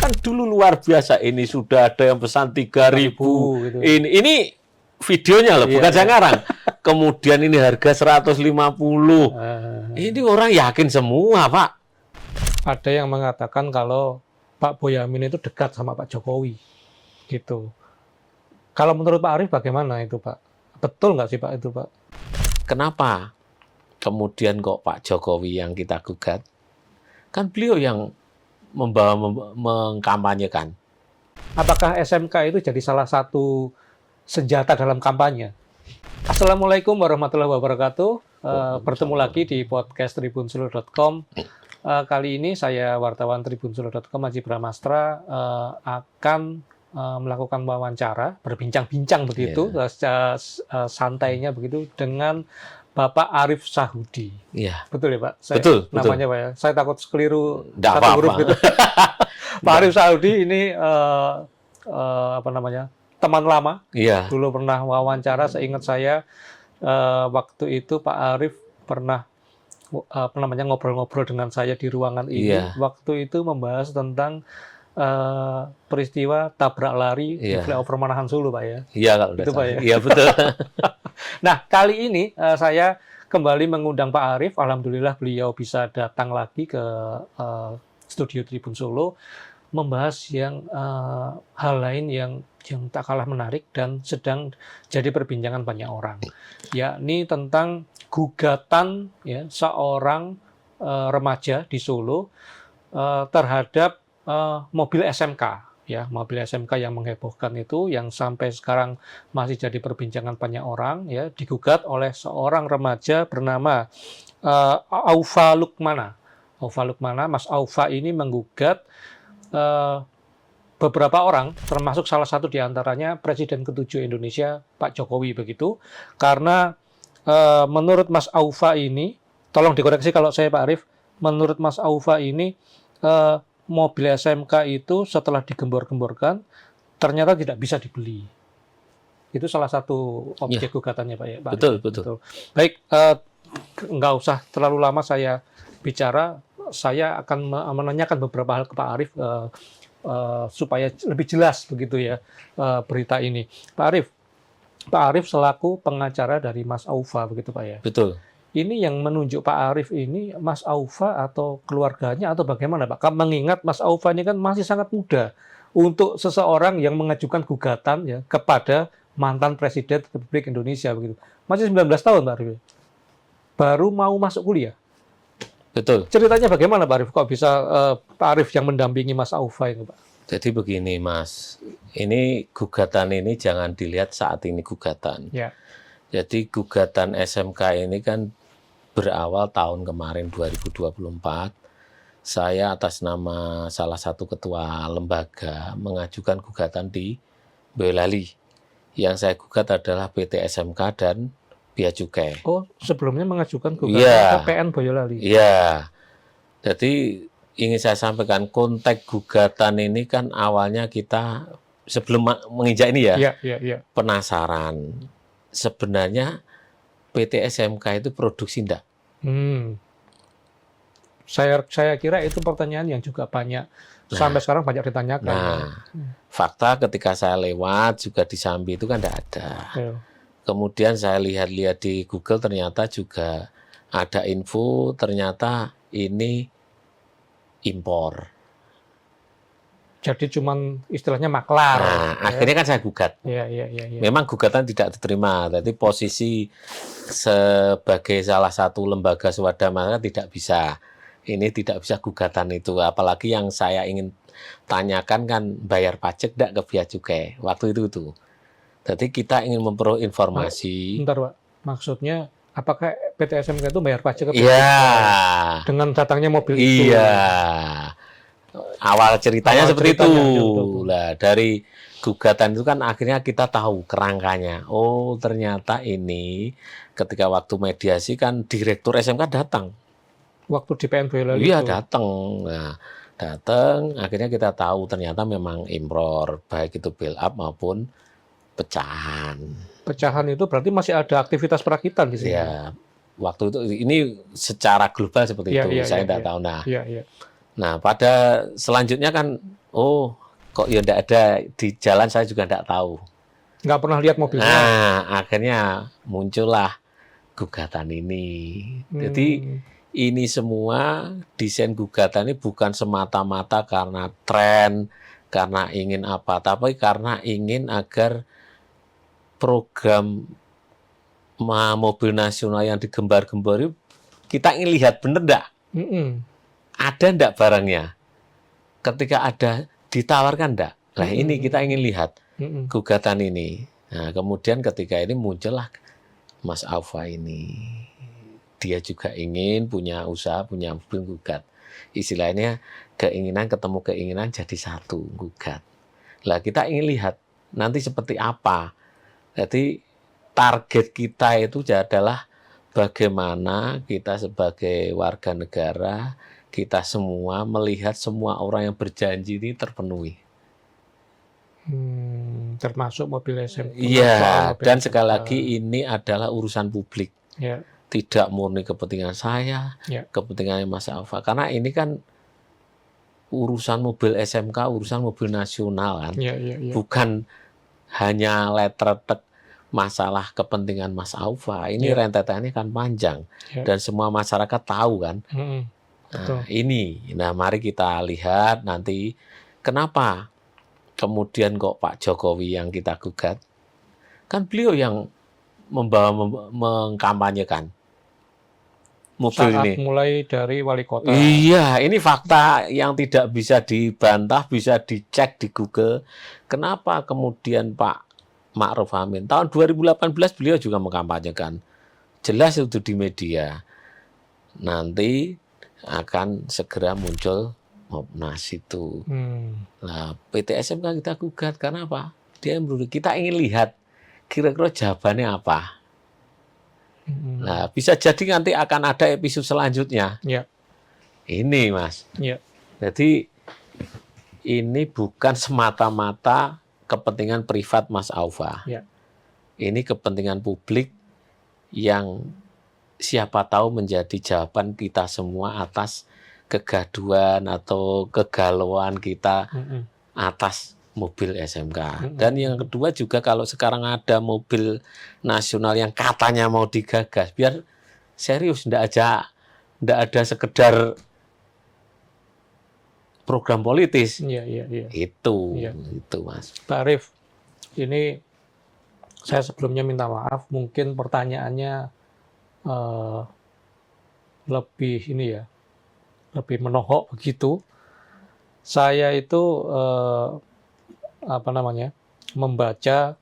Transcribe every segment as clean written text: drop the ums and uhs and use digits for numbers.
kan dulu luar biasa. Ini sudah ada yang pesan 3.000 gitu. Ini videonya loh, bukan saya ngarang. Kemudian ini harga 150. Ini orang yakin semua, Pak. Ada yang mengatakan kalau Pak Boyamin itu dekat sama Pak Jokowi, gitu. Kalau menurut Pak Arief bagaimana itu, Pak? Betul nggak sih, Pak, itu, Pak? Kenapa kemudian kok Pak Jokowi yang kita gugat? Kan beliau yang mengkampanyekan. Apakah SMK itu jadi salah satu senjata dalam kampanye? Assalamualaikum warahmatullahi wabarakatuh. Bertemu lagi di podcast tribunsulu.com. Kali ini saya wartawan tribunsulu.com Haji Bramastra akan melakukan wawancara, berbincang-bincang begitu, santainya begitu dengan Bapak Arief Sahudi. Iya. Betul ya, Pak? Betul. Namanya Pak ya. Saya takut keliru satu apa-apa. Huruf gitu. Pak Arief Sahudi ini teman lama. Iya. Dulu pernah wawancara, seingat saya waktu itu Pak Arief pernah ngobrol-ngobrol dengan saya di ruangan ini. Iya. Waktu itu membahas tentang peristiwa tabrak lari di flyover Manahan Solo, Pak ya. Iya, kalau itu Pak ya. Iya, betul. Nah, kali ini saya kembali mengundang Pak Arief. Alhamdulillah beliau bisa datang lagi ke studio Tribun Solo membahas yang hal lain yang tak kalah menarik dan sedang jadi perbincangan banyak orang, yakni tentang gugatan ya seorang remaja di Solo terhadap mobil SMK, ya, mobil SMK yang menghebohkan itu, yang sampai sekarang masih jadi perbincangan banyak orang, ya, digugat oleh seorang remaja bernama Aufa Lukmana. Aufa Lukmana, Mas Aufa ini menggugat beberapa orang, termasuk salah satu diantaranya Presiden ke-7 Indonesia, Pak Jokowi begitu, karena menurut Mas Aufa ini, tolong dikoreksi kalau saya Pak Arief, menurut Mas Aufa ini mobil SMK itu setelah digembor-gemborkan ternyata tidak bisa dibeli. Itu salah satu objek gugatannya, Pak ya. Pak. Betul. Baik, nggak usah terlalu lama saya bicara. Saya akan menanyakan beberapa hal ke Pak Arief supaya lebih jelas begitu ya berita ini. Pak Arief selaku pengacara dari Mas Aufa begitu, Pak ya. Betul. Ini yang menunjuk Pak Arief ini Mas Aufa atau keluarganya atau bagaimana, Pak? Mengingat Mas Aufa ini kan masih sangat muda untuk seseorang yang mengajukan gugatan ya kepada mantan Presiden Republik Indonesia begitu. Masih 19 tahun, Pak Arief. Baru mau masuk kuliah. Betul. Ceritanya bagaimana, Pak Arief? Kok bisa Pak Arief yang mendampingi Mas Aufa ini, Pak? Jadi begini, Mas. Ini gugatan ini jangan dilihat saat ini gugatan. Ya. Jadi gugatan SMK ini kan berawal tahun kemarin 2024, saya atas nama salah satu ketua lembaga mengajukan gugatan di Boyolali. Yang saya gugat adalah PT SMK dan Bea Cukai. Oh, sebelumnya mengajukan gugatan ke PN Boyolali. Iya. Jadi ingin saya sampaikan konteks gugatan ini kan awalnya kita sebelum menginjak ini ya. Penasaran. Sebenarnya PT SMK itu produksi enggak? Saya kira itu pertanyaan yang juga banyak sampai sekarang banyak ditanyakan. Nah, fakta ketika saya lewat juga di Sambi itu kan enggak ada. Kemudian saya lihat-lihat di Google ternyata juga ada info ternyata ini impor. Jadi cuman istilahnya maklar. Nah, akhirnya kan saya gugat. Iya. Memang gugatan tidak diterima. Jadi posisi sebagai salah satu lembaga swadaya tidak bisa. Ini tidak bisa gugatan itu. Apalagi yang saya ingin tanyakan kan bayar pajak tidak ke Bea Cukai. Waktu itu tuh. Jadi kita ingin memperoleh informasi. Bentar, Pak. Maksudnya apakah PT SMK itu bayar pajak ke Bea Cukai? Dengan datangnya mobil itu? Iya. Awal ceritanya seperti itu. Lah dari gugatan itu kan akhirnya kita tahu kerangkanya. Oh, ternyata ini ketika waktu mediasi kan Direktur SMK datang. Waktu di PN Boyolali. Iya, datang. Nah, datang akhirnya kita tahu ternyata memang impor, baik itu build up maupun pecahan. Pecahan itu berarti masih ada aktivitas perakitan di sini. Ya, waktu itu ini secara global seperti itu. Saya tidak tahu. Nah, pada selanjutnya kan Oh, kok ya enggak ada di jalan, saya juga enggak tahu. Nggak pernah lihat mobilnya. Nah, akhirnya muncullah gugatan ini. Jadi Hmm. ini semua desain gugatan ini bukan semata-mata karena tren, karena ingin apa, tapi karena ingin agar program mobil nasional yang digembar-gembori, kita ingin lihat bener enggak, Mm-mm. ada enggak barangnya. Ketika ada, ditawarkan enggak. Nah ini Mm-mm. kita ingin lihat Mm-mm. gugatan ini. Nah kemudian ketika ini muncullah Mas Aufa ini. Dia juga ingin punya usaha, punya mobil, gugat. Istilahnya keinginan ketemu keinginan jadi satu, gugat. Lah kita ingin lihat nanti seperti apa. Jadi target kita itu adalah bagaimana kita sebagai warga negara, kita semua melihat semua orang yang berjanji ini terpenuhi. Termasuk mobil SMK. soal Iya, mobil dan SMK. sekali lagi ini adalah urusan publik. Ya, Tidak murni kepentingan saya, ya, kepentingan Mas Alfa. Karena ini kan urusan mobil SMK, urusan mobil nasional kan. ya, ya, ya. Bukan hanya letter-tek masalah kepentingan Mas Aufa. Ini Ya. rentetannya kan panjang. Ya. Dan semua masyarakat tahu kan. Mm-mm. Betul. Nah, ini. Nah, mari kita lihat nanti kenapa kemudian kok Pak Jokowi yang kita gugat. Kan beliau yang mengkampanyekan mobil Saat ini. mulai dari wali kota. Iya, ini fakta yang tidak bisa dibantah, bisa dicek di Google. Kenapa kemudian Pak Ma'ruf Amin tahun 2018 beliau juga mengkampanyekan. Jelas itu di media. Nanti akan segera muncul Mopnas itu. Nah, PT SMK kita gugat karena apa? Dia menurut kita ingin lihat kira-kira jawabannya apa. Nah, bisa jadi nanti akan ada episode selanjutnya. Ya. Ini, Mas. Ya. Jadi ini bukan semata-mata kepentingan privat Mas Aufa. Ya. Ini kepentingan publik yang siapa tahu menjadi jawaban kita semua atas kegaduhan atau kegalauan kita atas mobil SMK. Dan yang kedua juga kalau sekarang ada mobil nasional yang katanya mau digagas, biar serius, ndak ada sekedar program politis. Ya. Itu Ya. Mas. Pak Arief, ini saya sebelumnya minta maaf, mungkin pertanyaannya lebih ini ya, lebih menohok begitu. Saya itu membaca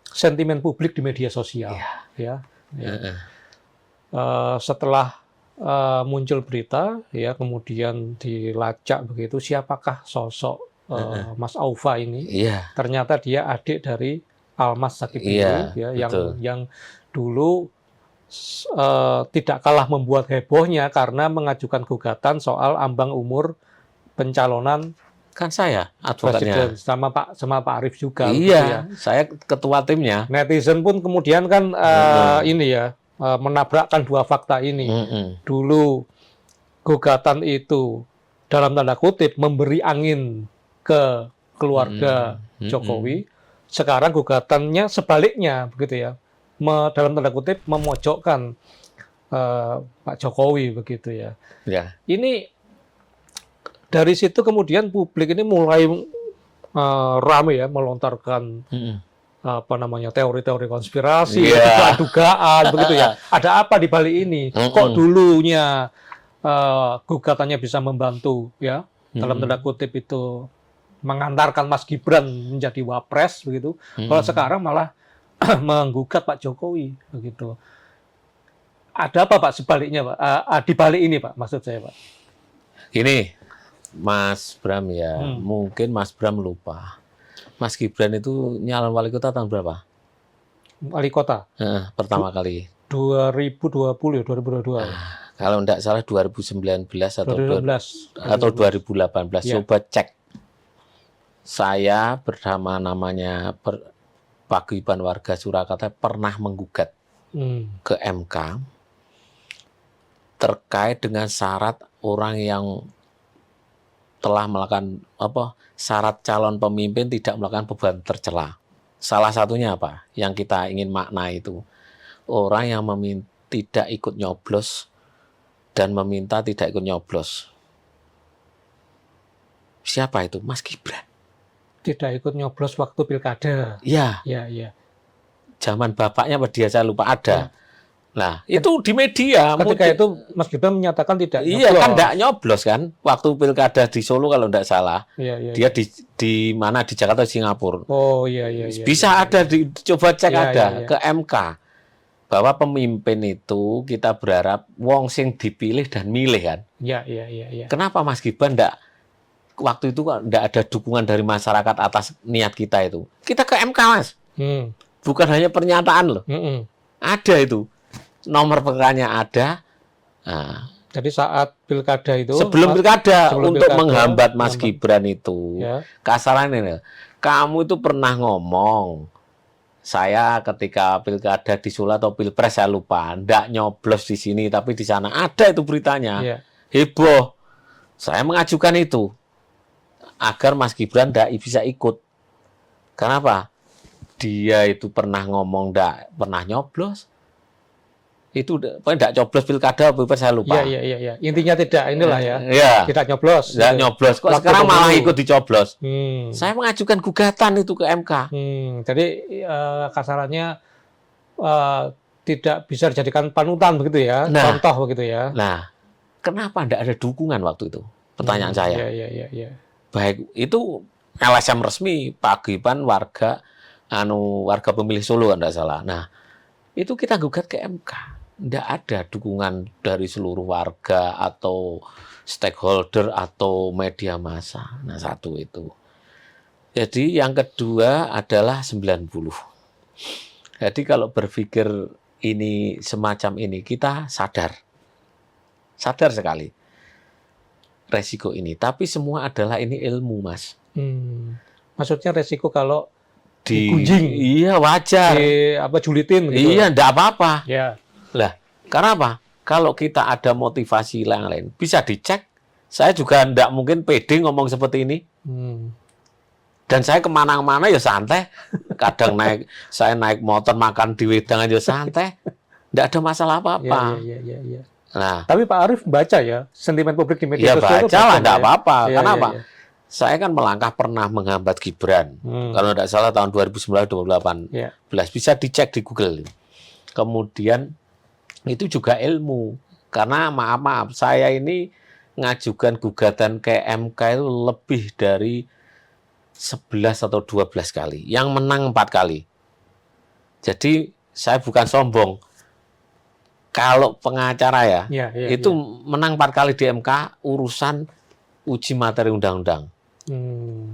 sentimen publik di media sosial, ya. Setelah muncul berita, ya kemudian dilacak begitu, siapakah sosok Mas Aufa ini? Ternyata dia adik dari Almas Sakibulu, ya, yang dulu tidak kalah membuat hebohnya karena mengajukan gugatan soal ambang umur pencalonan. Kan saya advokatnya sama Pak Arief juga. Iya, gitu ya. Saya ketua timnya. Netizen pun kemudian kan ini ya menabrakkan dua fakta ini. Dulu gugatan itu dalam tanda kutip memberi angin ke keluarga Jokowi. Sekarang gugatannya sebaliknya, begitu ya. Dalam tanda kutip memojokkan Pak Jokowi, begitu ya. Ini dari situ kemudian publik ini mulai ramai ya melontarkan teori-teori konspirasi, dugaan begitu ya. Ada apa di balik ini? Kok dulunya gugatannya bisa membantu ya dalam tanda kutip itu mengantarkan Mas Gibran menjadi wapres begitu. Kalau sekarang malah menggugat Pak Jokowi begitu. Ada apa Pak sebaliknya Pak? Di balik ini Pak maksud saya Pak. Gini, Mas Bram ya, mungkin Mas Bram lupa. Mas Gibran itu nyalon wali kota tahun berapa? Wali kota? Pertama kali. 2020 ya, 2022. Kalau enggak salah 2019 atau 2018. Ya. Coba cek. Saya bersama namanya Paguyuban Warga Surakarta pernah menggugat ke MK terkait dengan syarat orang yang telah melakukan syarat calon pemimpin tidak melakukan beban tercela. Salah satunya apa? Yang kita ingin makna itu orang yang tidak ikut nyoblos dan meminta tidak ikut nyoblos. Siapa itu? Mas Gibran. Tidak ikut nyoblos waktu pilkada. Ya, Ya. zaman bapaknya apa dia saya lupa ada. Nah, itu di media. Ketika itu Mas Gibran menyatakan tidak nyoblos. Iya kan tidak nyoblos kan. Waktu pilkada di Solo kalau tidak salah. Iya. Dia di mana, di Jakarta, Singapura. Oh iya. Bisa ada coba cek ada Iya. ke MK bahwa pemimpin itu kita berharap wong sing dipilih dan milih kan. Iya. Kenapa Mas Gibran waktu itu tidak ada dukungan dari masyarakat atas niat kita itu? Kita ke MK Mas. Bukan hanya pernyataan loh. Ada itu. Nomor perkaranya ada. Nah, jadi saat pilkada itu sebelum pilkada untuk pilkada, menghambat Mas Gibran itu, ya. kasarannya, kamu itu pernah ngomong, saya ketika pilkada di Solo atau pilpres saya lupa, ndak nyoblos di sini tapi di sana ada itu beritanya, heboh. Saya mengajukan itu agar Mas Gibran ndak bisa ikut. Kenapa? Dia itu pernah ngomong ndak pernah nyoblos. Itu tidak coblos pilkada pilpres saya lupa. Iya. Intinya tidak inilah ya. Tidak nyoblos. Tidak nyoblos. Kok sekarang malah ikut dicoblos? Saya mengajukan gugatan itu ke MK. Jadi kasarannya tidak bisa dijadikan panutan begitu ya, contoh begitu ya. Nah, kenapa tidak ada dukungan waktu itu? Pertanyaan saya. Iya. Baik itu LSM resmi Pak Gibran warga pemilih Solo kan tidak salah. Nah, itu kita gugat ke MK. Tidak ada dukungan dari seluruh warga atau stakeholder atau media massa. Nah, satu itu. Jadi yang kedua adalah 90. Jadi kalau berpikir ini semacam ini, kita sadar sekali resiko ini. Tapi semua adalah ini ilmu, Mas. Maksudnya resiko kalau digunjing. Iya, wajar. Julitin gitu. Iya, enggak apa-apa. Ya. Lah, karena apa? Kalau kita ada motivasi yang lain, bisa dicek. Saya juga enggak mungkin pede ngomong seperti ini. Dan saya kemana-mana ya santai. Kadang saya naik motor makan di wedang aja santai. Enggak ada masalah apa-apa. Iya. Nah, tapi Pak Arief baca ya sentimen publik di media sosial. Ya baca lah, enggak apa-apa. Kenapa? Iya. Saya kan melangkah pernah menghambat Gibran. Kalau tidak salah tahun 2019-2018. Bisa dicek di Google. Kemudian itu juga ilmu. Karena maaf, saya ini ngajukan gugatan ke MK itu lebih dari 11 atau 12 kali. Yang menang 4 kali. Jadi saya bukan sombong. Kalau pengacara itu menang 4 kali di MK urusan uji materi undang-undang.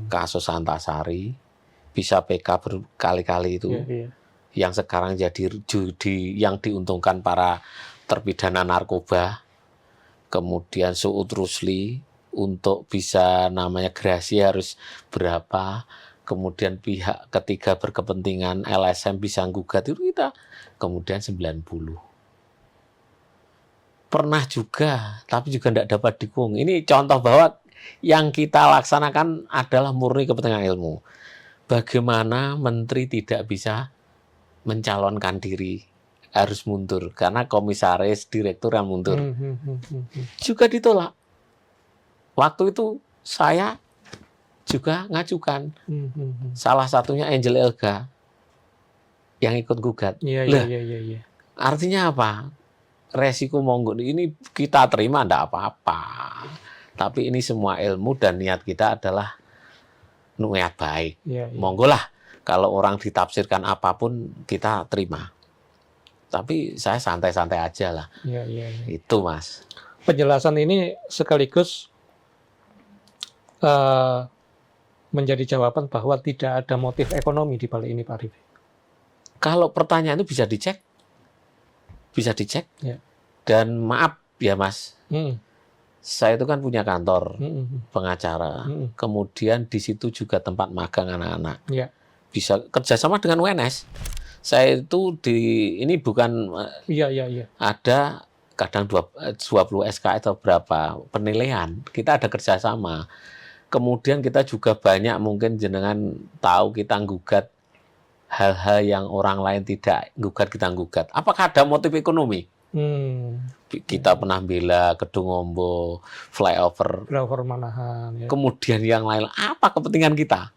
Kasus Antasari, bisa PK berkali-kali itu. Yang sekarang jadi judi yang diuntungkan para terpidana narkoba. Kemudian Suud Rusli untuk bisa namanya gerasi harus berapa. Kemudian pihak ketiga berkepentingan LSM bisa gugat itu kita. Kemudian 90. Pernah juga, tapi juga tidak dapat dikung. Ini contoh bahwa yang kita laksanakan adalah murni kepentingan ilmu. Bagaimana menteri tidak bisa mencalonkan diri, harus mundur karena komisaris, direktur yang mundur. Juga ditolak. Waktu itu saya juga ngajukan. Salah satunya Angel Elga yang ikut gugat. Iya. Artinya apa? Resiko monggo ini kita terima enggak apa-apa. Tapi ini semua ilmu dan niat kita adalah niat baik. Monggo lah. Kalau orang ditafsirkan apapun kita terima. Tapi saya santai-santai aja lah. Iya. Itu Mas. Penjelasan ini sekaligus menjadi jawaban bahwa tidak ada motif ekonomi di balik ini Pak Arief. Kalau pertanyaan itu bisa dicek. Ya. Dan maaf ya Mas. Saya itu kan punya kantor pengacara. Kemudian di situ juga tempat magang anak-anak. Ya. Bisa kerjasama dengan UNS. Saya itu ini bukan ada kadang 20 SK atau berapa penilaian. Kita ada kerjasama. Kemudian kita juga banyak mungkin jenengan tahu kita nggugat hal-hal yang orang lain tidak nggugat, kita nggugat. Apakah ada motif ekonomi? Kita pernah bela Kedung Ombo, flyover, Manahan. Ya. kemudian yang lain, apa kepentingan kita?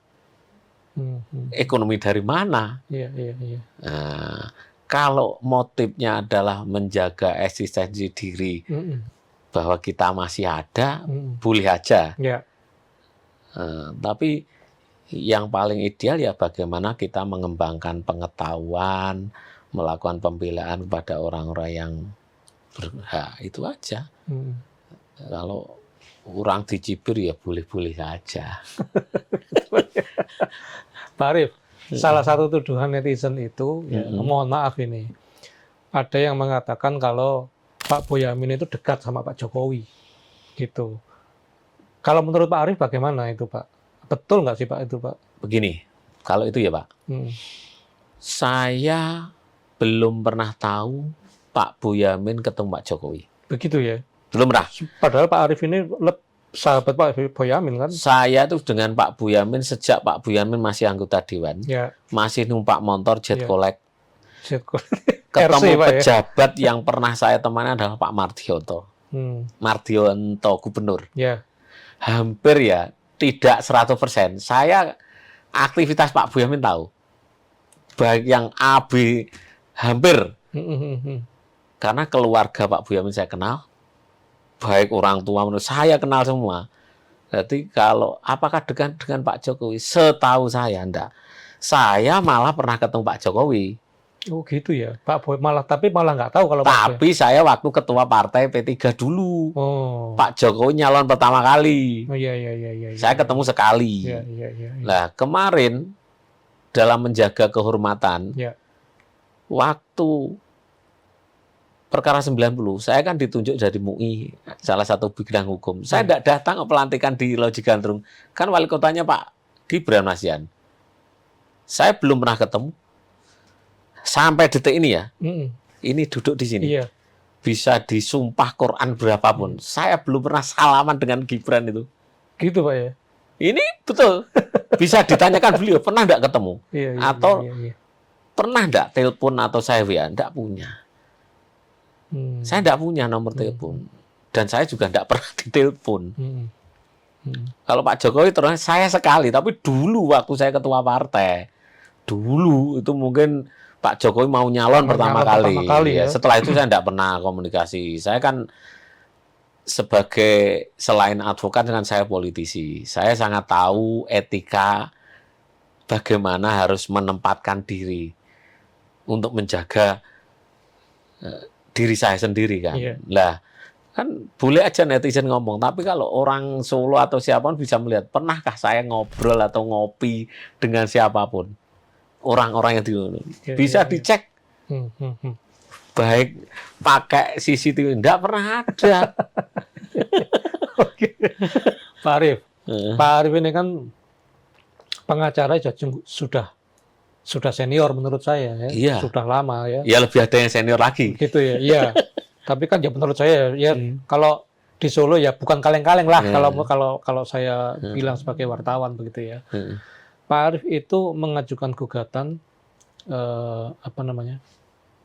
Ekonomi dari mana? Iya. Nah, kalau motifnya adalah menjaga eksistensi diri, bahwa kita masih ada, boleh aja. Ya. Tapi yang paling ideal ya bagaimana kita mengembangkan pengetahuan, melakukan pembelaan kepada orang-orang yang berhak, itu aja. Kalau orang dicibir ya boleh-boleh saja. Pak Arief, salah satu tuduhan netizen itu, ya, mohon maaf ini, ada yang mengatakan kalau Pak Boyamin itu dekat sama Pak Jokowi, gitu. Kalau menurut Pak Arief bagaimana itu, Pak? Betul nggak sih, Pak, itu, Pak? Begini, kalau itu ya Pak, saya belum pernah tahu Pak Boyamin ketemu Pak Jokowi. Begitu ya? Belum pernah. Padahal Pak Arief ini sahabat Pak Boyamin kan? Saya tuh dengan Pak Boyamin sejak Pak Boyamin masih anggota Dewan, Ya. Masih numpak motor jet Ya. collect. RC, Ketemu Pak, pejabat yang pernah saya temani adalah Pak Mardiono. Mardiono gubernur. Ya. Hampir ya, tidak 100%. Saya aktivitas Pak Boyamin tahu. Baik yang A, B, hampir. Karena keluarga Pak Boyamin saya kenal. Baik orang tua menurut saya kenal semua. Jadi kalau apakah dengan Pak Jokowi? Setahu saya enggak. Saya malah pernah ketemu Pak Jokowi. Oh gitu ya, Pak Boy tapi malah nggak tahu kalau Tapi saya waktu ketua partai P3 dulu. Oh. Pak Jokowi nyalon pertama kali. Oh iya. Saya ketemu sekali. Iya. Nah, kemarin dalam menjaga kehormatan, waktu perkara 90, saya kan ditunjuk dari MUI, salah satu bidang hukum. Saya tidak datang ke pelantikan di Loji Gandrung. Kan wali kotanya Pak Gibran Masian. Saya belum pernah ketemu. Sampai detik ini ya, ini duduk di sini. Iya. Bisa disumpah Quran berapapun. Saya belum pernah salaman dengan Gibran itu. Gitu Pak ya? Ini betul. Bisa ditanyakan beliau, pernah enggak ketemu? Iya, Atau pernah enggak telepon atau saya WA? Enggak punya. Saya enggak punya nomor telepon. Dan saya juga enggak pernah ditelepon. Kalau Pak Jokowi terus saya sekali, tapi dulu waktu saya ketua partai. Dulu itu mungkin Pak Jokowi mau nyalon pertama kali ya. Setelah itu saya enggak pernah komunikasi. Saya kan sebagai selain advokat dengan saya politisi. Saya sangat tahu etika bagaimana harus menempatkan diri untuk menjaga diri saya sendiri kan. Lah, kan boleh aja netizen ngomong, tapi kalau orang Solo atau siapapun bisa melihat, pernahkah saya ngobrol atau ngopi dengan siapapun? Orang-orang yang bisa dicek. Baik pakai CCTV, enggak pernah ada. Oke. Pak Arief. Pak Arief ini kan pengacara sudah senior menurut saya ya. Iya. Sudah lama ya. Ya lebih ada yang senior lagi. Gitu ya. Iya. Tapi kan ya menurut saya ya kalau di Solo ya bukan kaleng-kaleng lah kalau saya bilang sebagai wartawan begitu ya. Pak Arief itu mengajukan gugatan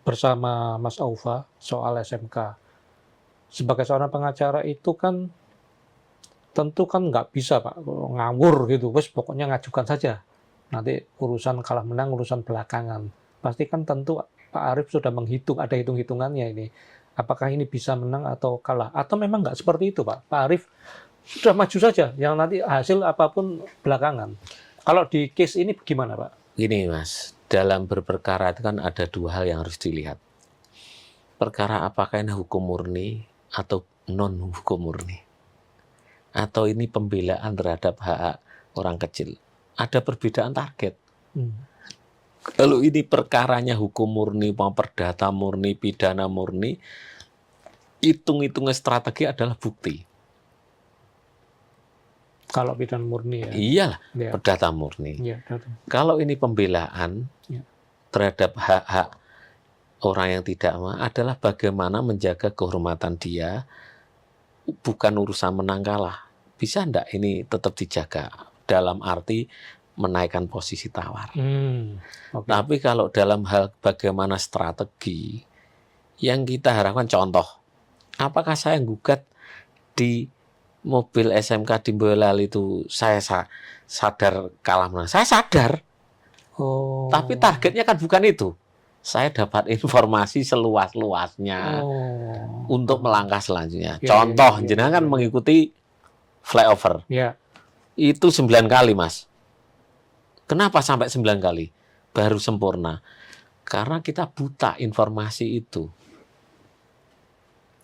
bersama Mas Aufa soal SMK. Sebagai seorang pengacara itu kan tentu kan nggak bisa Pak ngawur gitu, wes pokoknya ngajukan saja. Nanti urusan kalah menang urusan belakangan. Pasti kan tentu Pak Arief sudah menghitung, ada hitung-hitungannya ini. Apakah ini bisa menang atau kalah? Atau memang nggak seperti itu Pak? Pak Arief sudah maju saja, yang nanti hasil apapun belakangan. Kalau di case ini gimana Pak? Gini Mas, dalam berperkara itu kan ada dua hal yang harus dilihat. Perkara apakah ini hukum murni atau non hukum murni, atau ini pembelaan terhadap hak orang kecil. Ada perbedaan target. Kalau ini perkaranya hukum murni, perdata murni, pidana murni, hitung-hitungnya strategi adalah bukti. Kalau pidana murni ya. Iyalah, perdata murni. Ya, kalau ini pembelaan terhadap hak-hak orang yang tidak mau, adalah bagaimana menjaga kehormatan dia, bukan urusan menang kalah. bisa enggak ini tetap dijaga dalam arti menaikkan posisi tawar. Oke. Tapi kalau dalam hal bagaimana strategi, yang kita harapkan contoh, apakah saya gugat di mobil SMK di Boyolali itu saya sadar kalah menang? Saya sadar, Oh. tapi targetnya kan bukan itu. Saya dapat informasi seluas-luasnya untuk melangkah selanjutnya. Ya, Contoh, ya, jenengan kan ya. mengikuti flyover. Ya. Itu 9 kali, Mas. Kenapa sampai 9 kali? Baru sempurna. Karena kita buta informasi itu.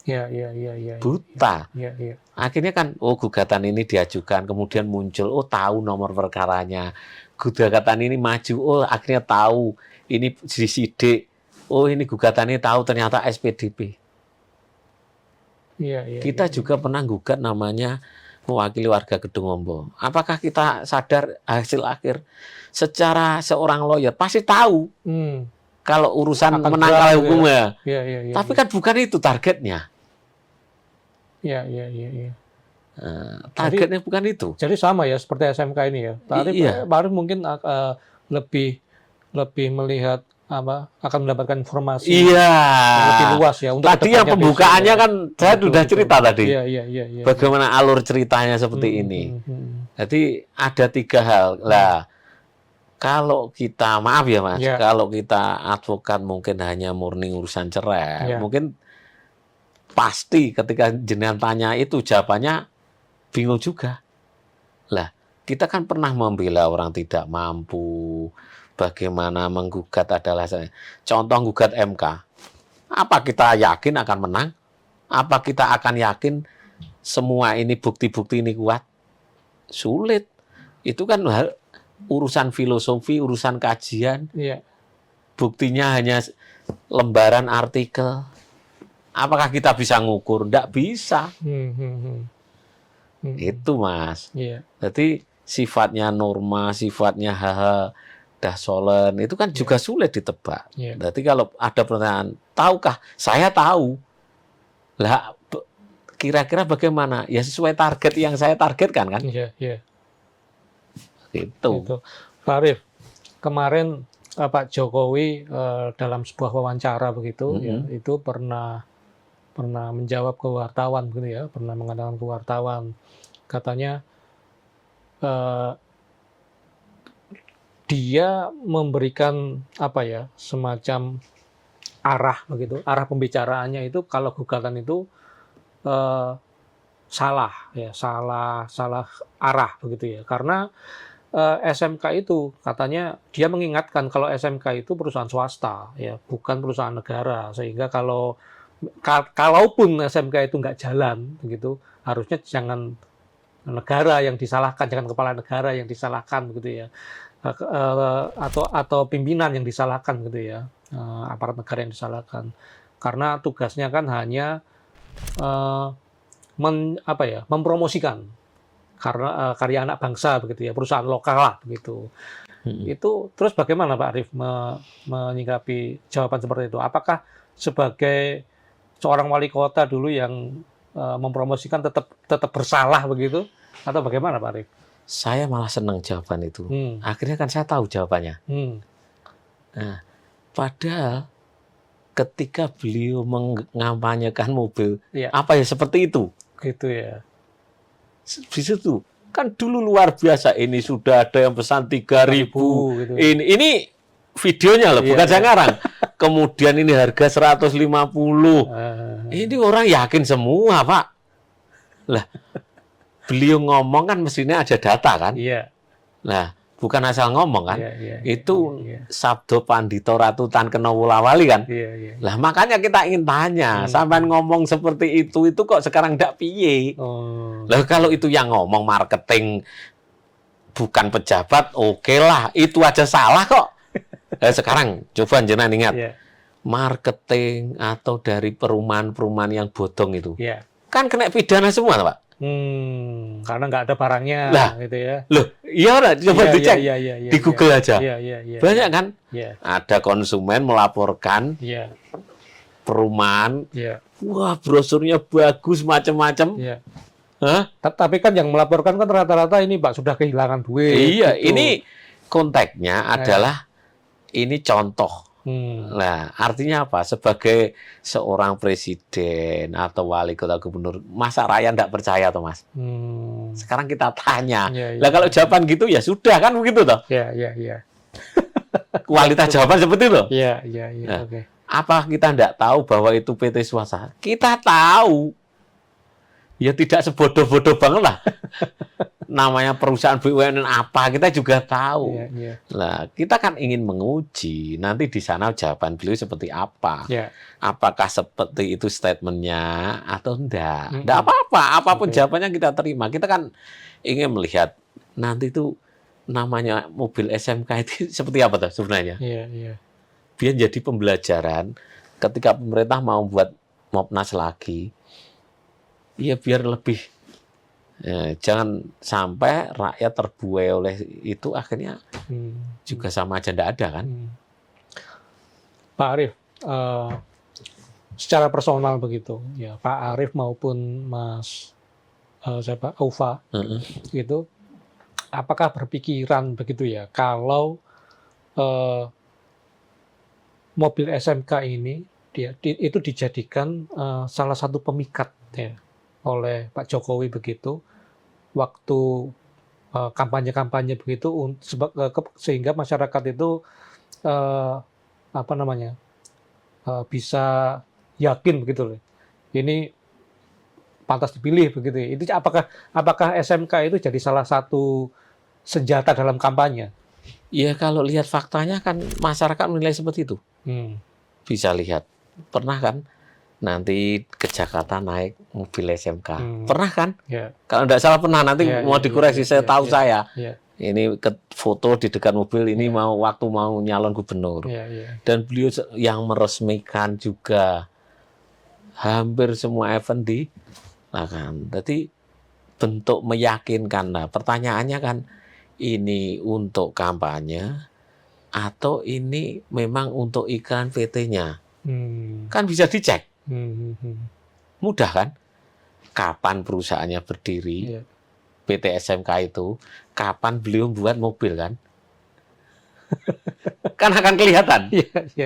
Ya. Buta. Ya. Akhirnya kan, gugatan ini diajukan, kemudian muncul, tahu nomor perkaranya. Gugatan ini maju, akhirnya tahu, ini disidik. Ini gugatan ini tahu, ternyata SPDP. Ya. Kita juga pernah gugat namanya mewakili warga Kedungombo. Apakah kita sadar hasil akhir? Secara seorang lawyer pasti tahu kalau urusan Akan menang berat, kalah ya. hukumnya. Ya. Tapi kan bukan itu targetnya. Ya. Targetnya bukan itu. Jadi sama ya seperti SMK ini ya. Tadi Iya. baru mungkin lebih melihat akan mendapatkan informasi Iya. yang lebih luas ya. Untuk Tadi yang kedepannya pembukaannya besok, kan saya Betul, sudah betul. cerita tadi. Iya. Bagaimana alur ceritanya seperti ini. Jadi ada 3 hal. Lah, kalau kita maaf ya Mas, Ya. kalau kita advokat mungkin hanya murni urusan cerai, Ya. mungkin pasti ketika jenengan tanya itu jawabannya bingung juga. Lah, kita kan pernah membela orang tidak mampu, bagaimana menggugat adalah contoh gugat MK. Apa kita yakin akan menang? Apa kita akan yakin semua ini bukti-bukti ini kuat? Sulit. Itu kan urusan filosofi, urusan kajian. Iya. Buktinya hanya lembaran artikel. Apakah kita bisa ngukur? Tidak bisa. Itu Mas. Iya. Jadi sifatnya norma, sifatnya hal-hal dahsolen itu kan juga sulit ditebak. Iya. Jadi kalau ada pertanyaan, tahukah? Saya tahu. Lah, kira-kira bagaimana? Ya sesuai target yang saya targetkan kan? Iya. Gitu. Gitu. Pak Arief, kemarin Pak Jokowi dalam sebuah wawancara begitu, ya, itu pernah menjawab ke wartawan begitu ya, pernah mengatakan ke wartawan, katanya dia memberikan semacam arah begitu, arah pembicaraannya itu kalau gugatan itu salah arah begitu ya, karena SMK itu katanya dia mengingatkan kalau SMK itu perusahaan swasta ya, bukan perusahaan negara, sehingga kalaupun SMK itu nggak jalan begitu, harusnya jangan negara yang disalahkan, jangan kepala negara yang disalahkan begitu ya, atau pimpinan yang disalahkan gitu ya, aparat negara yang disalahkan, karena tugasnya kan hanya mempromosikan karya anak bangsa begitu ya, perusahaan lokal lah begitu. Itu terus bagaimana Pak Arief menyikapi jawaban seperti itu? Apakah sebagai seorang wali kota dulu yang mempromosikan tetap bersalah begitu, atau bagaimana Pak Arief? Saya malah senang jawaban itu. Akhirnya kan saya tahu jawabannya. Nah, padahal ketika beliau mengampanyekan mobil, apa ya seperti itu? Gitu ya. Di situ kan dulu luar biasa, ini sudah ada yang pesan 3.000 gitu. Ini videonya loh, bukan saya ngarang. Kemudian ini harga 150. Ini orang yakin semua Pak. Lah, beliau ngomong kan mestinya ada data kan. Nah, bukan asal ngomong kan. Itu sabdo pandito ratu tan kena wulawali kan. Lah makanya kita ingin tanya, sampean ngomong seperti itu kok sekarang ndak piye? Lah kalau itu yang ngomong marketing bukan pejabat, oke lah, itu aja salah kok. Sekarang coba jenengan ingat, marketing atau dari perumahan-perumahan yang bodong itu, kan kena pidana semua Pak. Karena nggak ada barangnya, gitu ya. Loh, iya lah, coba dicek di Google aja. Banyak kan? Ada konsumen melaporkan perumahan, wah brosurnya bagus macam-macam. Hah? Tapi kan yang melaporkan kan rata-rata ini Pak sudah kehilangan duit. Iya, gitu. ini konteksnya adalah ini contoh. Hmm. Nah, artinya apa? Sebagai seorang presiden atau wali kota gubernur, masa rakyat tidak percaya toh Mas? Hmm. Sekarang kita tanya. Ya, Lah kalau jawaban gitu ya sudah kan begitu toh? ya. Kualitas jawaban seperti itu. Ya. Nah. Oke. Apa kita tidak tahu bahwa itu PT swasta? Kita tahu. Ya tidak sebodoh-bodoh banget lah. Namanya perusahaan BUMN apa kita juga tahu. Iya. Nah, kita kan ingin menguji nanti di sana jawaban beliau seperti apa. Ya. Apakah seperti itu statementnya atau enggak? Mm-mm. Enggak apa-apa, apapun Oke. jawabannya kita terima. Kita kan ingin melihat nanti itu namanya mobil SMK itu seperti apa tuh sebenarnya? Iya. Biar jadi pembelajaran ketika pemerintah mau buat Mopnas lagi. Ya biar lebih jangan sampai rakyat terbuai oleh itu akhirnya juga sama aja ndak ada kan. Pak Arief, secara personal begitu ya Pak Arief maupun Mas siapa Aufa gitu, apakah berpikiran begitu ya kalau mobil SMK ini itu dijadikan salah satu pemikat ya oleh Pak Jokowi begitu waktu kampanye-kampanye begitu sehingga masyarakat itu bisa yakin begitu loh. Ini pantas dipilih begitu ya. Itu apakah SMK itu jadi salah satu senjata dalam kampanye? Ya kalau lihat faktanya kan masyarakat menilai seperti itu. Bisa lihat. Pernah kan nanti ke Jakarta naik mobil SMK. Pernah kan? Ya. Kalau tidak salah pernah, nanti mau dikoreksi, saya tahu saya. Ya. Ini ke foto di dekat mobil, ini mau nyalon gubernur. Ya. Dan beliau yang meresmikan juga hampir semua event di kan. Jadi bentuk meyakinkan. Nah, pertanyaannya kan ini untuk kampanye atau ini memang untuk iklan PT-nya? Kan bisa dicek. Mudah kan? Kapan perusahaannya berdiri? PT SMK itu, kapan beliau buat mobil kan? Kan akan kelihatan.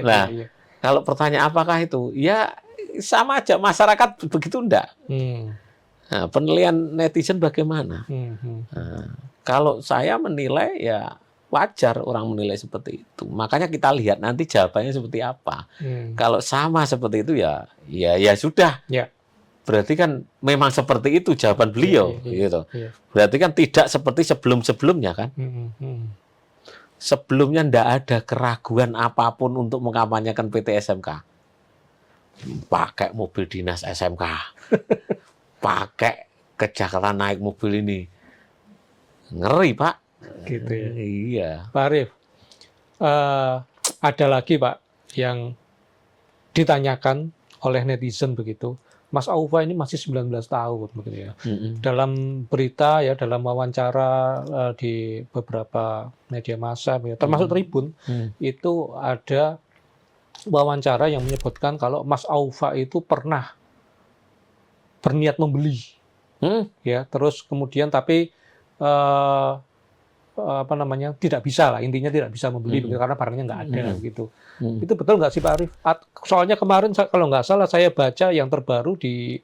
Nah, kalau pertanyaan apakah itu? Ya sama aja, masyarakat begitu enggak. Nah, penilaian netizen bagaimana? Nah, kalau saya menilai ya wajar orang menilai seperti itu. Makanya kita lihat nanti jawabannya seperti apa. Kalau sama seperti itu ya sudah. Ya. Berarti kan memang seperti itu jawaban beliau, gitu. Berarti kan tidak seperti sebelum-sebelumnya kan. Sebelumnya ndak ada keraguan apapun untuk mengkampanyekan PT SMK. Pakai mobil dinas SMK, pakai ke Jakarta naik mobil ini, ngeri Pak. Gitu ya. Iya. Pak Arief, ada lagi Pak yang ditanyakan oleh netizen begitu. Mas Aufa ini masih 19 tahun begitu ya. Dalam berita ya, dalam wawancara di beberapa media massa, termasuk Tribun, itu ada wawancara yang menyebutkan kalau Mas Aufa itu pernah berniat membeli, ya, terus kemudian tapi tidak bisa lah, intinya tidak bisa membeli begitu, karena barangnya nggak ada gitu. Itu betul nggak sih Pak Arief? Soalnya kemarin kalau nggak salah saya baca yang terbaru di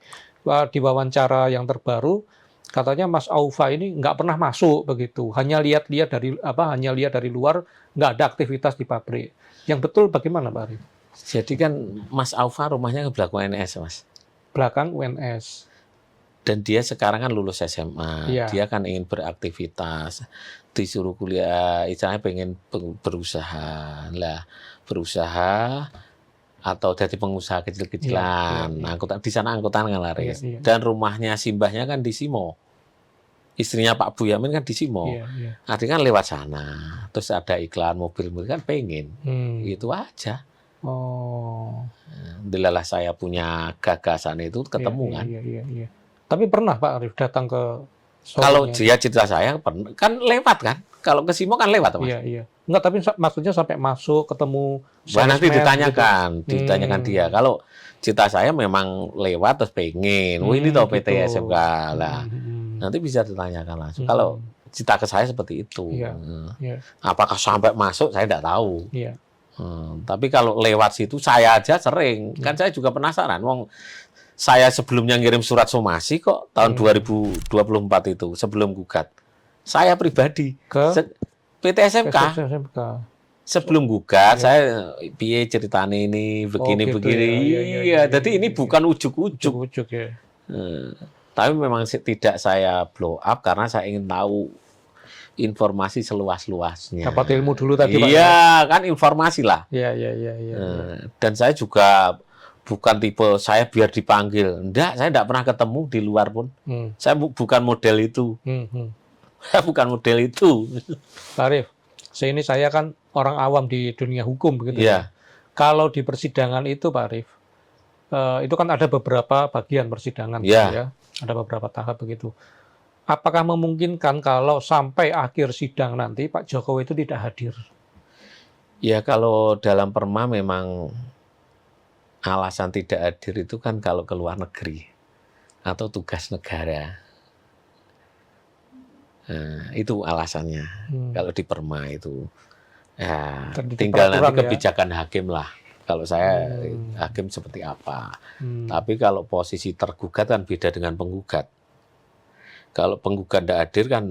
wawancara yang terbaru, katanya Mas Aufa ini nggak pernah masuk begitu, hanya lihat dari luar, nggak ada aktivitas di pabrik. Yang betul bagaimana Pak Arief? Jadi kan Mas Aufa rumahnya ke belakang UNS Mas. Belakang UNS. Dan dia sekarang kan lulus SMA, dia kan ingin beraktivitas, disuruh kuliah, istilahnya pengen berusaha atau jadi pengusaha kecil-kecilan, angkutan di sana angkutan kan laris. Dan rumahnya simbahnya kan di Simo, istrinya Pak Boyamin kan di Simo, artinya kan lewat sana, terus ada iklan mobil kan pengen, itu aja. Alhamdulillah saya punya gagasan itu ketemu kan. Tapi pernah Pak Arief datang ke kalau dia cerita saya kan lewat kan. Kalau ke Simo kan lewat, Mas. Iya, iya. Enggak, tapi maksudnya sampai masuk ketemu Wah, nanti salesman ditanyakan gitu. dia. Kalau cita saya memang lewat terus pengen, ini toh PT Gitu. SMK lah. Nanti bisa ditanyakan langsung. Kalau cita ke saya seperti itu. Iya, iya. Apakah sampai masuk saya tidak tahu. Iya. Tapi kalau lewat situ saya aja sering. Kan saya juga penasaran. Wong saya sebelumnya ngirim surat somasi kok tahun 2024 itu sebelum gugat. Saya pribadi Ke PT SMK. SMK. Sebelum gugat, saya piye ceritanya ini begini gitu begini. ya. Iya, Jadi ini bukan ujuk-ujuk. Ujuk ya. Tapi memang tidak saya blow up karena saya ingin tahu informasi seluas-luasnya. Dapat ilmu dulu tadi, Pak. Iya, kan informasi lah. Iya. Dan saya juga bukan tipe saya biar dipanggil. Enggak, saya tidak pernah ketemu di luar pun. Saya bukan model itu. Saya bukan model itu. Pak Arief, saya kan orang awam di dunia hukum begitu. Iya. Kalau di persidangan itu, Pak Arief, itu kan ada beberapa bagian persidangan, Iya. ya. Ada beberapa tahap begitu. Apakah memungkinkan kalau sampai akhir sidang nanti Pak Jokowi itu tidak hadir? Ya, kalau dalam perma memang alasan tidak hadir itu kan kalau ke luar negeri atau tugas negara. Nah, itu alasannya. Kalau di perma itu. Ya, tinggal nanti kebijakan hakim lah. Kalau saya hakim seperti apa. Tapi kalau posisi tergugat kan beda dengan penggugat. Kalau penggugat tidak hadir kan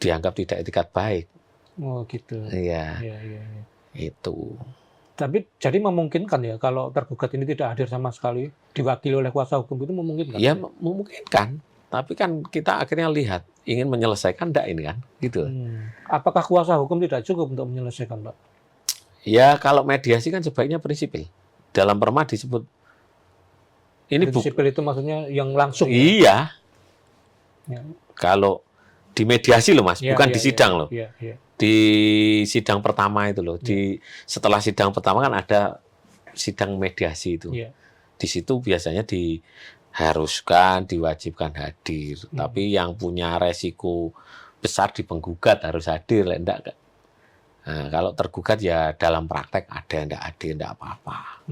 dianggap tidak etikat baik. Oh gitu. Iya. Iya. Itu. Tapi jadi memungkinkan ya kalau tergugat ini tidak hadir sama sekali, diwakili oleh kuasa hukum itu memungkinkan? Ya memungkinkan. Tapi kan kita akhirnya lihat ingin menyelesaikan enggak ini kan, gitu. Apakah kuasa hukum tidak cukup untuk menyelesaikan, Pak? Ya kalau mediasi kan sebaiknya prinsipil. Dalam perma disebut ini prinsipil itu maksudnya yang langsung. Iya. Ya. Kalau di mediasi loh Mas, bukan di sidang loh. Iya. Di sidang pertama itu loh. Setelah sidang pertama kan ada sidang mediasi itu. Iya. Di situ biasanya diharuskan, diwajibkan hadir. Tapi yang punya resiko besar di penggugat harus hadir, enggak. Nah, kalau tergugat ya dalam praktek ada, enggak hadir, enggak apa-apa.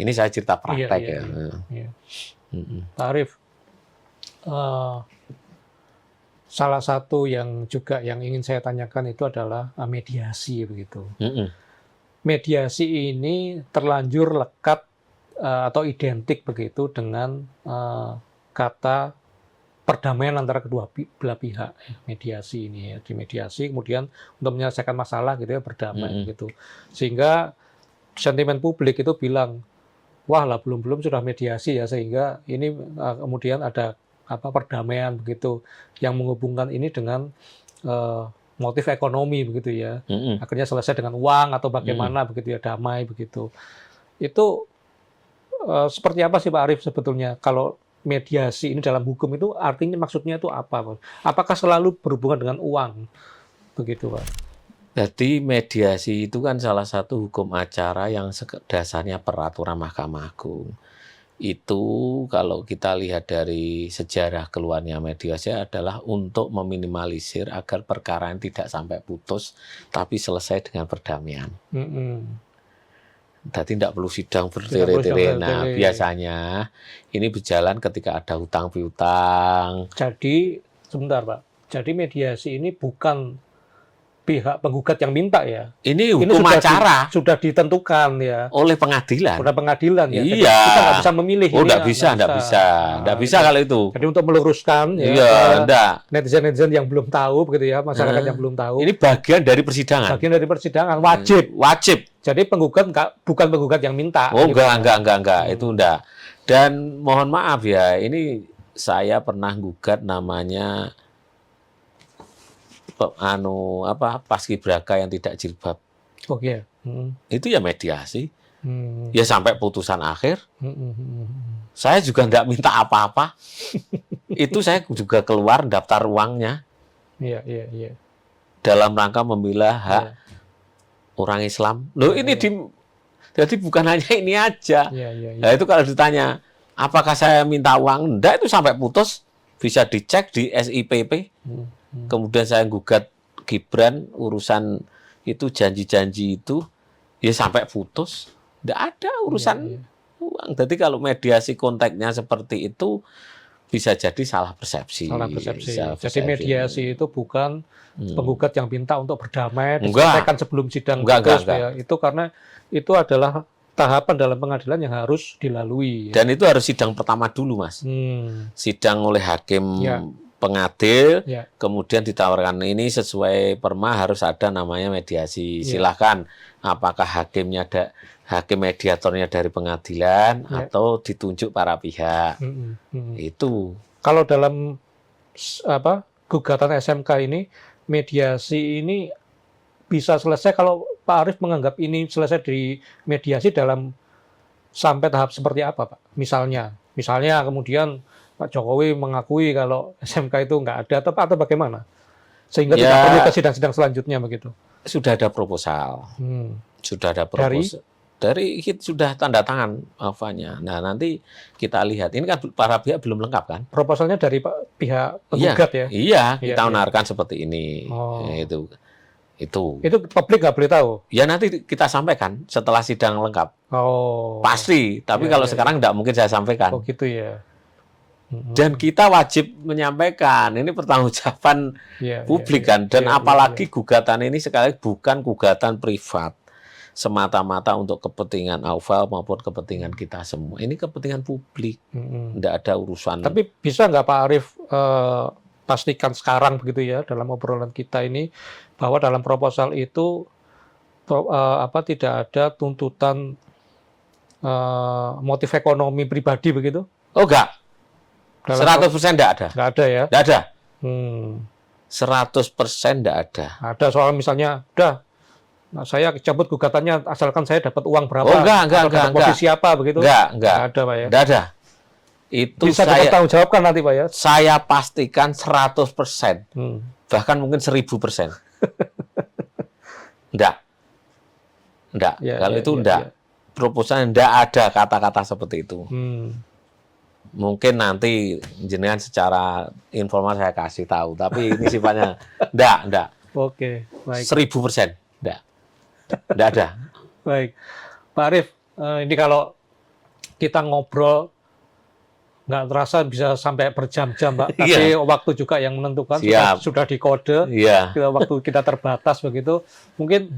Ini saya cerita praktek ya. Iya. Pak Arief, salah satu yang juga yang ingin saya tanyakan itu adalah mediasi begitu. Mediasi ini terlanjur lekat atau identik begitu dengan kata perdamaian antara kedua belah pihak. Mediasi ini ya, di mediasi kemudian untuk menyelesaikan masalah gitu ya berdamai gitu. Sehingga sentimen publik itu bilang, wah lah belum sudah mediasi ya, sehingga ini kemudian ada perdamaian begitu yang menghubungkan ini dengan motif ekonomi begitu ya. Akhirnya selesai dengan uang atau bagaimana begitu ya, damai begitu. Itu seperti apa sih Pak Arief sebetulnya kalau mediasi ini dalam hukum itu artinya maksudnya itu apa? Apakah selalu berhubungan dengan uang begitu Pak? Jadi mediasi itu kan salah satu hukum acara yang dasarnya peraturan Mahkamah Agung. Itu kalau kita lihat dari sejarah keluarnya mediasi adalah untuk meminimalisir agar perkara yang tidak sampai putus tapi selesai dengan perdamaian. Jadi tidak perlu sidang bertele-tele. Nah, biasanya ini berjalan ketika ada hutang piutang. Jadi sebentar Pak. Jadi mediasi ini bukan pihak penggugat yang minta ya. Ini hukum acara sudah ditentukan ya oleh pengadilan. Sudah pengadilan ya. Iya. Jadi kita nggak bisa memilih. Oh, nggak bisa kalau itu. Jadi untuk meluruskan ya, netizen yang belum tahu begitu ya, masyarakat yang belum tahu. Ini bagian dari persidangan. Bagian dari persidangan wajib. Jadi penggugat bukan penggugat yang minta. Oh enggak. Itu enggak. Dan mohon maaf ya, ini saya pernah gugat namanya paskibraka yang tidak jilbab. Oke. Itu ya mediasi. Ya sampai putusan akhir. Saya juga enggak minta apa-apa. Itu saya juga keluar daftar uangnya. Iya. Dalam rangka membela hak orang Islam. Loh ini jadi bukan hanya ini aja. Nah itu kalau ditanya, apakah saya minta uang? Enggak, itu sampai putus bisa dicek di SIPP. Kemudian saya gugat Gibran urusan itu janji-janji itu ya sampai putus, nggak ada urusan Iya, iya. uang. Jadi kalau mediasi konteksnya seperti itu bisa jadi salah persepsi. Salah persepsi. Salah Jadi persepsi. mediasi itu bukan penggugat yang minta untuk berdamai, Enggak. diselesaikan sebelum sidang Enggak, putus, enggak. ya. Itu karena itu adalah tahapan dalam pengadilan yang harus dilalui. Ya. Dan itu harus sidang pertama dulu, Mas. Sidang oleh hakim Ya. pengadil, Ya. kemudian ditawarkan ini sesuai perma harus ada namanya mediasi. Ya. Silahkan, apakah hakim mediatornya dari pengadilan Ya. atau ditunjuk para pihak. Itu. Kalau dalam gugatan SMK ini, mediasi ini bisa selesai kalau Pak Arief menganggap ini selesai di mediasi dalam sampai tahap seperti apa, Pak? Misalnya kemudian Pak Jokowi mengakui kalau SMK itu nggak ada atau bagaimana? Sehingga tidak perlu ke sidang-sidang selanjutnya begitu. Sudah ada proposal. Sudah ada proposal. Dari sudah tanda tangan alfanya. Nah, nanti kita lihat. Ini kan para pihak belum lengkap kan? Proposalnya dari pihak penggugat ya? Iya, kita menawarkan seperti ini. Oh. Itu publik nggak boleh tahu? Ya nanti kita sampaikan setelah sidang lengkap. Oh. Pasti. Tapi kalau sekarang nggak mungkin saya sampaikan. Oh gitu ya. Dan kita wajib menyampaikan. Ini pertanggungjawaban publik kan. Dan apalagi gugatan ini sekali bukan gugatan privat. Semata-mata untuk kepentingan Aufal maupun kepentingan kita semua. Ini kepentingan publik. Tidak ada urusan. Tapi bisa nggak Pak Arief pastikan sekarang begitu ya dalam obrolan kita ini bahwa dalam proposal itu tidak ada tuntutan motif ekonomi pribadi begitu? Oh enggak. 100% enggak ada. Enggak ada ya? Enggak ada. 100% enggak ada. Ada soal misalnya, saya cabut gugatannya asalkan saya dapat uang berapa? Oh enggak. Posisi apa begitu? Enggak. Enggak ada Pak ya? Enggak ada. Itu bisa dipertanggungjawabkan nanti Pak ya? Saya pastikan 100%. Bahkan mungkin 1000%. Enggak. Kalau itu enggak. Proposalnya enggak ada kata-kata seperti itu. Mungkin nanti jenengan secara informal saya kasih tahu, tapi ini sifatnya enggak. Oke, baik. 1000%. Enggak ada. Baik. Pak Arief, ini kalau kita ngobrol nggak terasa bisa sampai berjam-jam, Pak. Tapi waktu juga yang menentukan, sudah dikode. Waktu kita terbatas begitu. Mungkin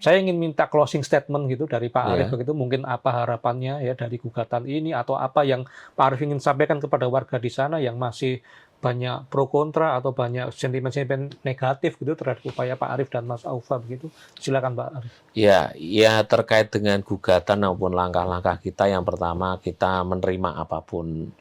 saya ingin minta closing statement gitu dari Pak Arief begitu. Mungkin apa harapannya ya dari gugatan ini atau apa yang Pak Arief ingin sampaikan kepada warga di sana yang masih banyak pro kontra atau banyak sentimen-sentimen negatif gitu terhadap upaya Pak Arief dan Mas Aufal begitu. Silakan Pak Arief. Ya terkait dengan gugatan maupun langkah-langkah kita, yang pertama kita menerima apapun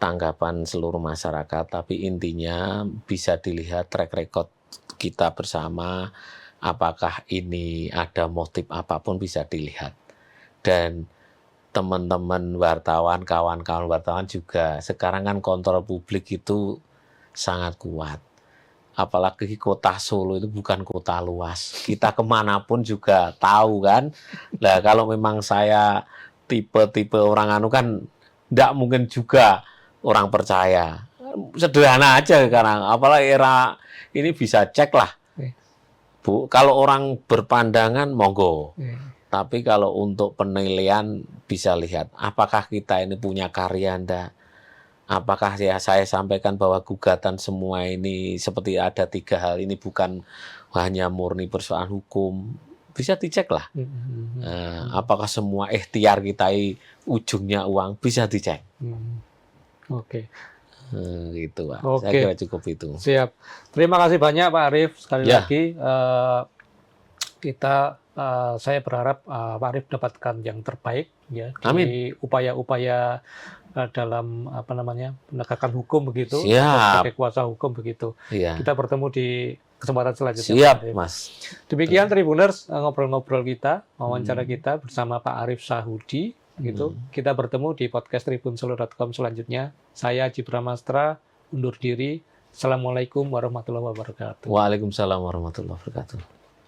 tanggapan seluruh masyarakat, tapi intinya bisa dilihat track record kita bersama, apakah ini ada motif apapun bisa dilihat. Dan teman-teman wartawan, kawan-kawan wartawan juga sekarang kan kontrol publik itu sangat kuat. Apalagi kota Solo itu bukan kota luas. Kita kemanapun juga tahu kan. Nah kalau memang saya tipe orang anu kan tidak mungkin juga orang percaya. Sederhana aja sekarang. Apalagi era ini bisa cek lah. Bu, kalau orang berpandangan monggo. Tapi kalau untuk penilaian bisa lihat apakah kita ini punya karya enggak. Apakah saya sampaikan bahwa gugatan semua ini seperti ada 3 hal ini bukan hanya murni persoalan hukum. Bisa dicek lah. Apakah semua ikhtiar kita ujungnya uang, bisa dicek. Oke. Gitu Pak. Saya kira cukup itu. Siap. Terima kasih banyak Pak Arief. Sekali lagi saya berharap Pak Arief dapatkan yang terbaik ya di upaya-upaya dalam penegakan hukum begitu. Sebagai kuasa hukum begitu. Kita bertemu di kesempatan selanjutnya. Siap, Mas. Demikian Tribuners, ngobrol-ngobrol kita, wawancara kita bersama Pak Arief Sahudi gitu. Kita bertemu di podcast tribunsolo.com selanjutnya. Saya Haji Bramastra undur diri. Assalamualaikum warahmatullahi wabarakatuh. Waalaikumsalam warahmatullahi wabarakatuh.